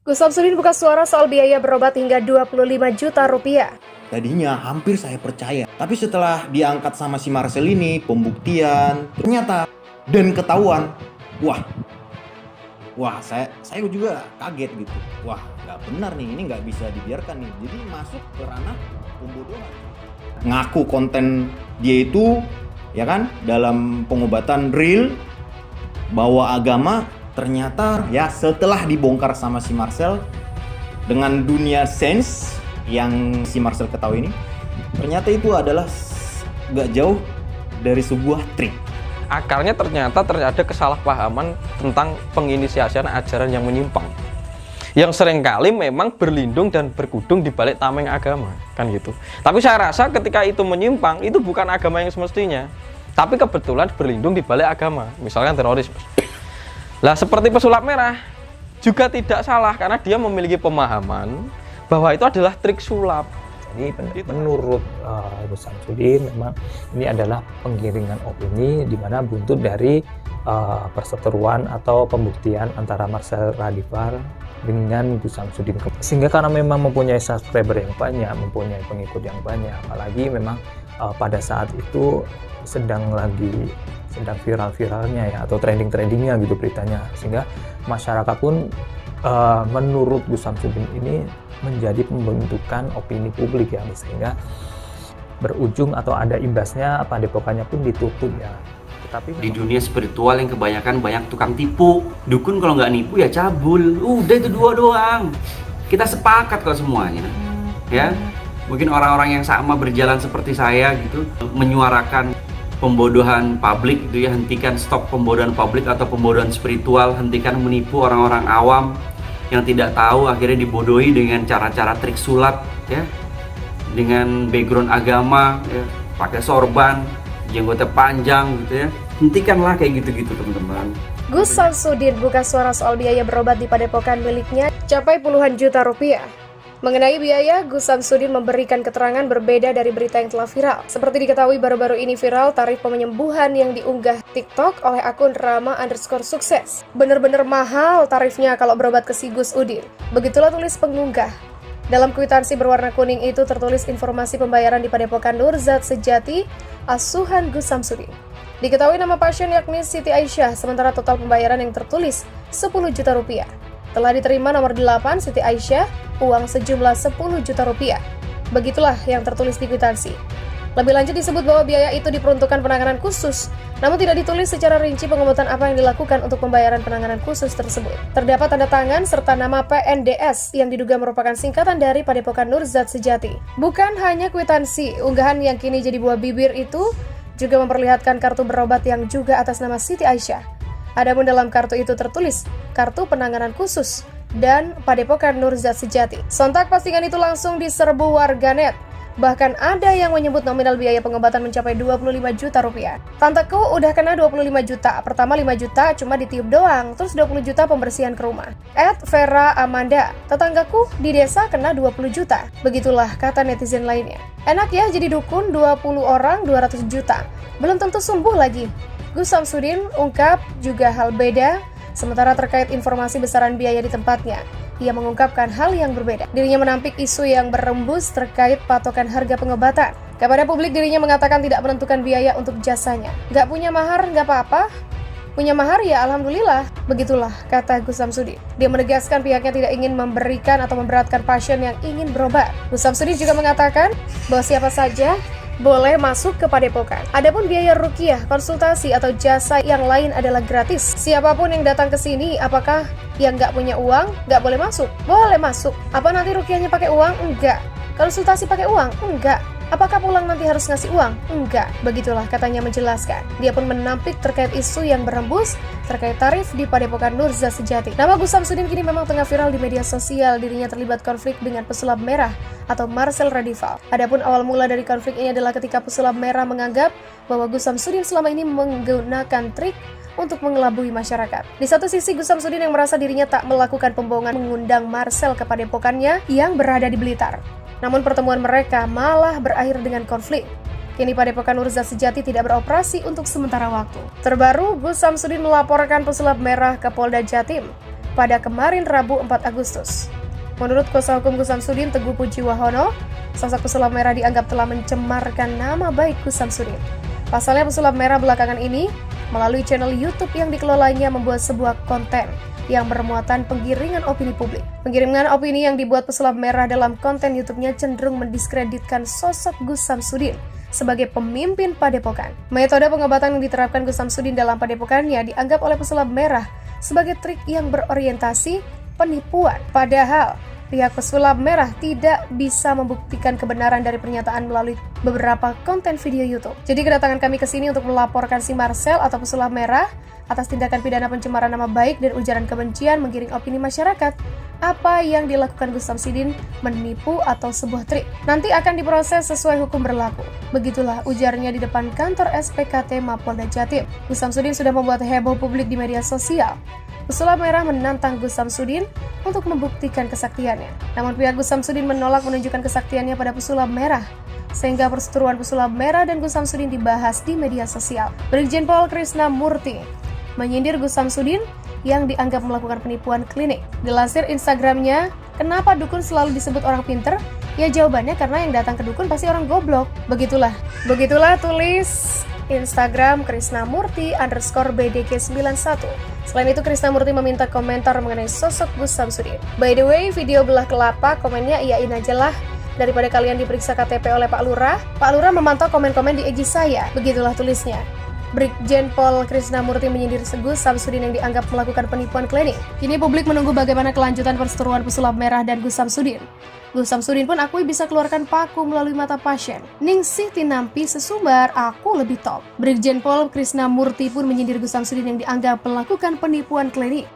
Gus Samsudin buka suara soal biaya berobat hingga 25 juta rupiah. Tadinya hampir saya percaya, tapi setelah diangkat sama si Marcel ini, pembuktian, ternyata dan ketahuan, wah saya juga kaget gitu. Wah, nggak benar nih, ini nggak bisa dibiarkan nih. Jadi masuk ke ranah pembodohan. Ngaku konten dia itu, ya kan, dalam pengobatan real, bawa agama, ternyata ya setelah dibongkar sama si Marcel dengan dunia sains yang si Marcel ketahui ini, ternyata itu adalah gak jauh dari sebuah trik. Akarnya ternyata ada kesalahpahaman tentang penginisiasian ajaran yang menyimpang, yang seringkali memang berlindung dan berkudung di balik tameng agama, kan gitu. Tapi saya rasa ketika itu menyimpang, itu bukan agama yang semestinya, tapi kebetulan berlindung di balik agama, misalkan teroris. Lah seperti pesulap merah juga tidak salah karena dia memiliki pemahaman bahwa itu adalah trik sulap. Jadi menurut Gus Samsudin memang ini adalah penggiringan opini di mana buntut dari perseteruan atau pembuktian antara Marcel Radifar dengan Gus Samsudin. Sehingga karena memang mempunyai subscriber yang banyak, mempunyai pengikut yang banyak, apalagi memang pada saat itu sedang viral-viralnya ya, atau trending-trendingnya gitu beritanya, sehingga masyarakat pun menurut Gus Samsudin ini menjadi pembentukan opini publik ya, sehingga berujung atau ada imbasnya padepokannya pun ditutup ya. Tetapi di dunia spiritual yang kebanyakan banyak tukang tipu, dukun kalau nggak nipu ya cabul, udah itu dua doang. Kita sepakat kok semuanya, ya. Mungkin orang-orang yang sama berjalan seperti saya gitu, menyuarakan pembodohan publik itu ya, hentikan stop pembodohan publik atau pembodohan spiritual, hentikan menipu orang-orang awam yang tidak tahu akhirnya dibodohi dengan cara-cara trik sulap ya, dengan background agama ya, pakai sorban, jenggotnya panjang gitu ya. Hentikanlah kayak gitu-gitu teman-teman. Gus Samsudin buka suara soal biaya berobat di padepokan miliknya capai puluhan juta rupiah. Mengenai biaya, Gus Samsudin memberikan keterangan berbeda dari berita yang telah viral. Seperti diketahui baru-baru ini viral tarif penyembuhan yang diunggah TikTok oleh akun Rama_sukses. Bener-bener mahal tarifnya kalau berobat ke si Gus Udin. Begitulah tulis pengunggah. Dalam kwitansi berwarna kuning itu tertulis informasi pembayaran di Padepokan Nur Zat Sejati, asuhan Gus Samsudin. Diketahui nama pasien yakni Siti Aisyah, sementara total pembayaran yang tertulis 10 juta rupiah. Telah diterima nomor 8 Siti Aisyah, uang sejumlah 10 juta rupiah. Begitulah yang tertulis di kwitansi. Lebih lanjut disebut bahwa biaya itu diperuntukkan penanganan khusus, namun tidak ditulis secara rinci pengobatan apa yang dilakukan untuk pembayaran penanganan khusus tersebut. Terdapat tanda tangan serta nama PNDS yang diduga merupakan singkatan dari Padepokan Nur Zat Sejati. Bukan hanya kwitansi, unggahan yang kini jadi buah bibir itu juga memperlihatkan kartu berobat yang juga atas nama Siti Aisyah. Adapun dalam kartu itu tertulis kartu penanganan khusus dan Padepokan Nur Zat Sejati. Sontak postingan itu langsung diserbu warganet. Bahkan ada yang menyebut nominal biaya pengobatan mencapai 25 juta rupiah. Tanteku udah kena 25 juta. Pertama 5 juta cuma ditiup doang, terus 20 juta pembersihan ke rumah. Vera Amanda, tetanggaku di desa kena 20 juta. Begitulah kata netizen lainnya. Enak ya jadi dukun 20 orang 200 juta. Belum tentu sembuh lagi. Gus Samsudin ungkap juga hal beda, sementara terkait informasi besaran biaya di tempatnya. Ia mengungkapkan hal yang berbeda. Dirinya menampik isu yang berembus terkait patokan harga pengobatan. Kepada publik dirinya mengatakan tidak menentukan biaya untuk jasanya. Gak punya mahar gak apa-apa, punya mahar ya alhamdulillah. Begitulah kata Gus Samsudin. Dia menegaskan pihaknya tidak ingin memberikan atau memberatkan pasien yang ingin berobat. Gus Samsudin juga mengatakan bahwa siapa saja boleh masuk ke padepokan. Adapun biaya ruqyah, konsultasi atau jasa yang lain adalah gratis. Siapapun yang datang ke sini, apakah yang nggak punya uang nggak boleh masuk? Boleh masuk. Apa nanti ruqyahnya pakai uang? Enggak. Konsultasi pakai uang? Enggak. Apakah pulang nanti harus ngasih uang? Enggak. Begitulah katanya menjelaskan. Dia pun menampik terkait isu yang berembus terkait tarif di Padepokan Nur Zat Sejati. Nama Gus Samsudin kini memang tengah viral di media sosial. Dirinya terlibat konflik dengan pesulap merah atau Marcel Radifar. Adapun awal mula dari konflik ini adalah ketika pesulap merah menganggap bahwa Gus Samsudin selama ini menggunakan trik untuk mengelabui masyarakat. Di satu sisi, Gus Samsudin yang merasa dirinya tak melakukan pembohongan mengundang Marcel ke padepokannya yang berada di Blitar. Namun pertemuan mereka malah berakhir dengan konflik. Kini Padepokan Nur Zat Sejati tidak beroperasi untuk sementara waktu. Terbaru, Gus Samsudin melaporkan pesulap merah ke Polda Jatim. pada kemarin Rabu 4 Agustus. Menurut kuasa hukum Gus Samsudin, Teguh Pujiwahono, sosok pesulap merah dianggap telah mencemarkan nama baik Gus Samsudin. Pasalnya pesulap merah belakangan ini melalui channel YouTube yang dikelolanya membuat sebuah konten yang bermuatan penggiringan opini publik. Penggiringan opini yang dibuat pesulap merah dalam konten YouTube-nya cenderung mendiskreditkan sosok Gus Samsudin sebagai pemimpin Padepokan. Metode pengobatan yang diterapkan Gus Samsudin dalam Padepokannya dianggap oleh pesulap merah sebagai trik yang berorientasi penipuan. Padahal pihak pesulap merah tidak bisa membuktikan kebenaran dari pernyataan melalui beberapa konten video YouTube. Jadi kedatangan kami ke sini untuk melaporkan si Marcel atau pesulap merah atas tindakan pidana pencemaran nama baik dan ujaran kebencian menggiring opini masyarakat. Apa yang dilakukan Gus Samsudin menipu atau sebuah trik. Nanti akan diproses sesuai hukum berlaku. Begitulah ujarnya di depan kantor SPKT Mapolda Jatim. Gus Samsudin sudah membuat heboh publik di media sosial. Pesulap merah menantang Gus Samsudin untuk membuktikan kesaktiannya. Namun pihak Gus Samsudin menolak menunjukkan kesaktiannya pada pesulap merah, sehingga perseteruan pesulap merah dan Gus Samsudin dibahas di media sosial. Brigjen Pol Krisna Murti menyindir Gus Samsudin yang dianggap melakukan penipuan klinik. Dilansir Instagramnya, kenapa dukun selalu disebut orang pinter? Ya jawabannya karena yang datang ke dukun pasti orang goblok. Begitulah tulis Instagram krisnamurti_bdg91. Selain itu, Krisnamurti meminta komentar mengenai sosok Gus Samsudin. By the way, video belah kelapa, komennya iyain aja lah. Daripada kalian diperiksa KTP oleh Pak Lurah memantau komen-komen di IG saya. Begitulah tulisnya. Brigjen Pol Krisnamurti menyindir Gus Samsudin yang dianggap melakukan penipuan klinik. Kini publik menunggu bagaimana kelanjutan perseteruan pesulap merah dan Gus Samsudin. Gus Samsudin pun akui bisa keluarkan paku melalui mata pasien. Ningsih tinampi sesumbar, aku lebih top. Brigjen Pol Krisnamurti pun menyindir Gus Samsudin yang dianggap melakukan penipuan klinik.